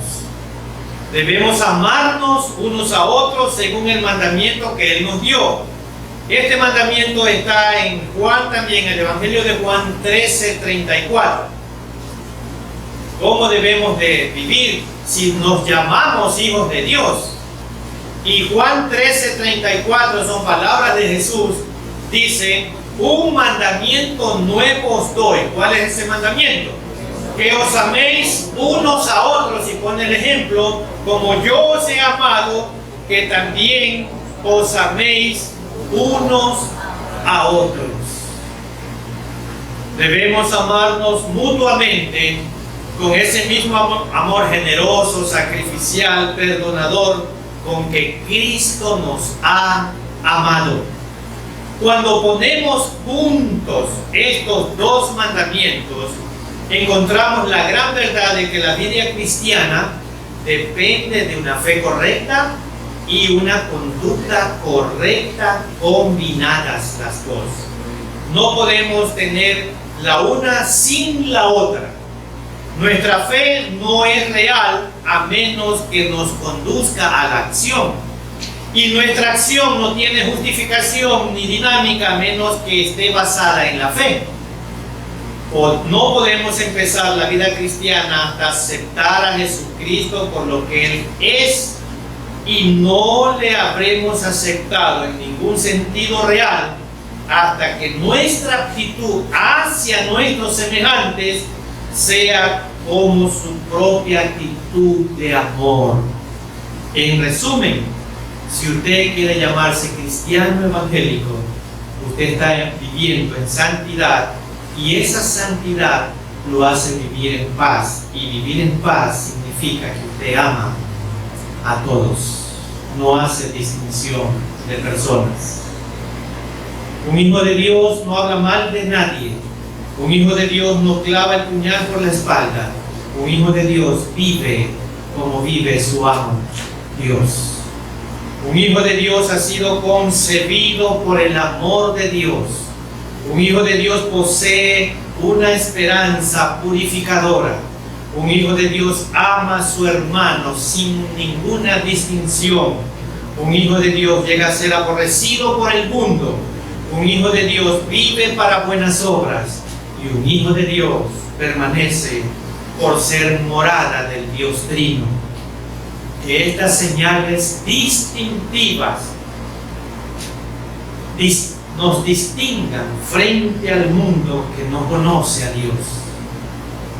Debemos amarnos unos a otros según el mandamiento que Él nos dio. Este mandamiento está en Juan también, el Evangelio de Juan 13:34. ¿Cómo debemos de vivir si nos llamamos hijos de Dios? Y Juan 13:34 son palabras de Jesús. Dice, un mandamiento nuevo os doy. ¿Cuál es ese mandamiento? Que os améis unos a otros, y pone el ejemplo, como yo os he amado, que también os améis unos a otros. Debemos amarnos mutuamente con ese mismo amor generoso, sacrificial, perdonador, con que Cristo nos ha amado. Cuando ponemos juntos estos dos mandamientos, encontramos la gran verdad de que la vida cristiana depende de una fe correcta y una conducta correcta, combinadas las dos. No podemos tener la una sin la otra. Nuestra fe no es real a menos que nos conduzca a la acción. Y nuestra acción no tiene justificación ni dinámica a menos que esté basada en la fe. No podemos empezar la vida cristiana hasta aceptar a Jesucristo por lo que Él es, y no le habremos aceptado en ningún sentido real hasta que nuestra actitud hacia nuestros semejantes sea como su propia actitud de amor. En resumen, si usted quiere llamarse cristiano evangélico, usted está viviendo en santidad, y esa santidad lo hace vivir en paz, y vivir en paz significa que usted ama a todos, no hace distinción de personas. Un hijo de Dios no habla mal de nadie. Un hijo de Dios no clava el puñal por la espalda. Un hijo de Dios vive como vive su amo, Dios. Un hijo de Dios ha sido concebido por el amor de Dios. Un hijo de Dios posee una esperanza purificadora. Un hijo de Dios ama a su hermano sin ninguna distinción. Un hijo de Dios llega a ser aborrecido por el mundo. Un hijo de Dios vive para buenas obras. Y un hijo de Dios permanece por ser morada del Dios Trino. que estas señales distintivas nos distingan frente al mundo que no conoce a Dios,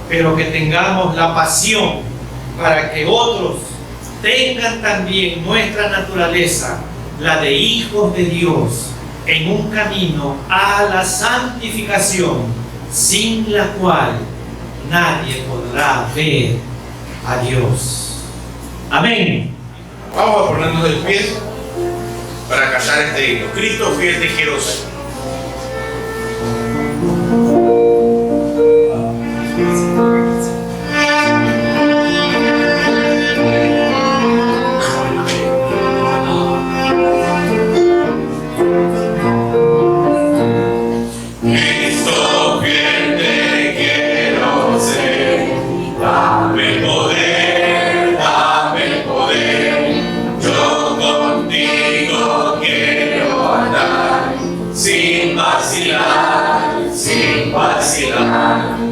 pero que tengamos la pasión para que otros tengan también nuestra naturaleza, la de hijos de Dios, en un camino a la santificación, sin la cual nadie podrá ver a Dios. Amén. Vamos a ponernos de pie para cantar este himno. Cristo fiel te quiero ser.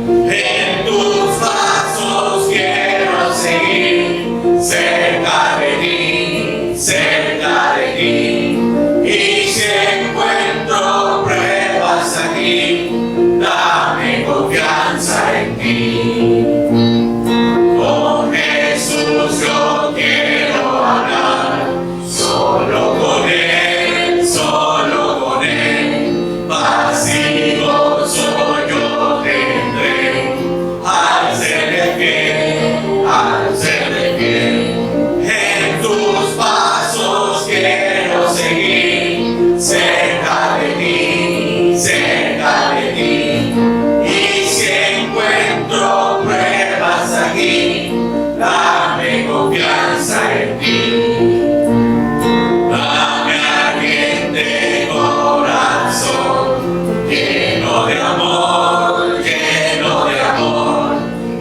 En tus pasos quiero seguir, cerca de ti, y si encuentro pruebas aquí, dame confianza en ti. Con Jesús yo quiero hablar, solo con Él, paz y gozo yo tendré, al ser fiel, en tus pasos quiero seguir, cerca de ti, y si encuentro pruebas aquí, dame confianza en ti. Dame ardiente corazón, lleno de amor,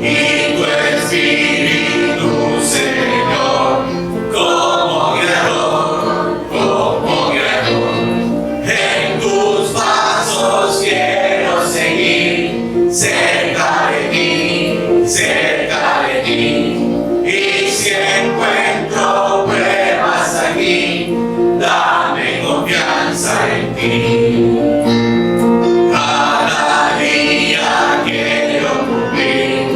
y tu Espíritu, Señor, como guiador, en tus pasos quiero seguir, cerca de ti, y si encuentro pruebas aquí, dame confianza en ti. Cada día quiero cumplir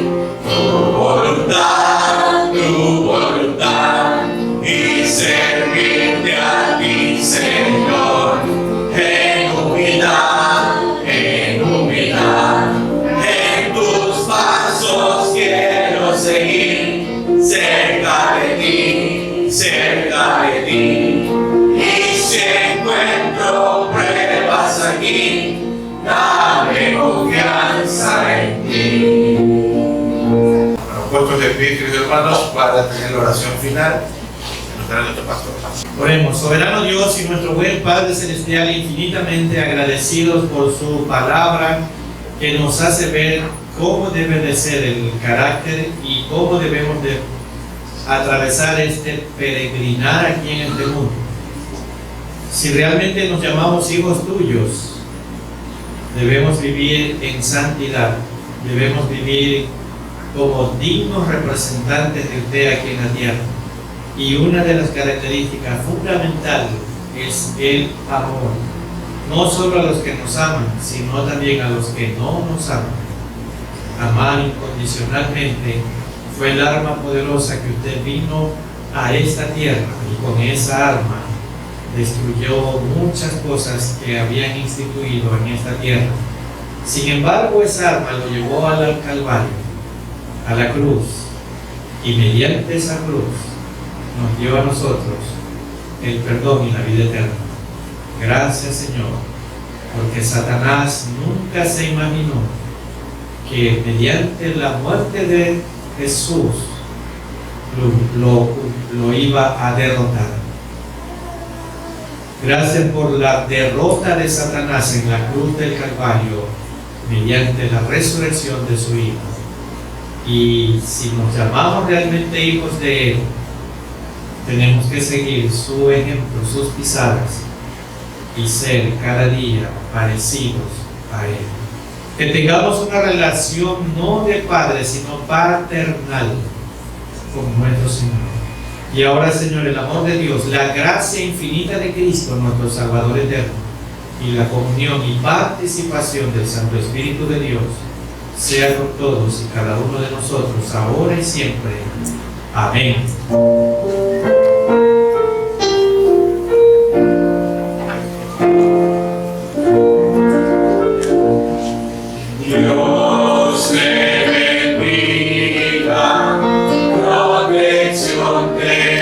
tu voluntad, y servirte a ti, Señor, en humildad. En tus pasos quiero seguir, cerca de ti, y si encuentro pruebas aquí, dame confianza en ti. Bueno, puestos de pie, queridos hermanos, para tener la oración final, nos dará nuestro pastor. Oremos. Soberano Dios y nuestro buen Padre Celestial, infinitamente agradecidos por su palabra que nos hace ver cómo debe de ser el carácter y cómo debemos de atravesar este peregrinar aquí en este mundo. Si realmente nos llamamos hijos tuyos, debemos vivir en santidad, debemos vivir como dignos representantes de usted aquí en la tierra. Y una de las características fundamentales es el amor, no solo a los que nos aman, sino también a los que no nos aman. Amar incondicionalmente fue el arma poderosa que usted vino a esta tierra, y con esa arma destruyó muchas cosas que habían instituido en esta tierra. Sin embargo, esa arma lo llevó al Calvario, a la cruz, y mediante esa cruz nos dio a nosotros el perdón y la vida eterna. Gracias, Señor, porque Satanás nunca se imaginó que mediante la muerte de Jesús lo iba a derrotar. Gracias por la derrota de Satanás en la cruz del Calvario mediante la resurrección de su Hijo. Y si nos llamamos realmente hijos de Él, tenemos que seguir su ejemplo, sus pisadas, y ser cada día parecidos a Él. Que tengamos una relación no de padre, sino paternal con nuestro Señor. Y ahora, Señor, el amor de Dios, la gracia infinita de Cristo, nuestro Salvador eterno, y la comunión y participación del Santo Espíritu de Dios, sea con todos y cada uno de nosotros, ahora y siempre. Amén. Dios te bendiga, protección te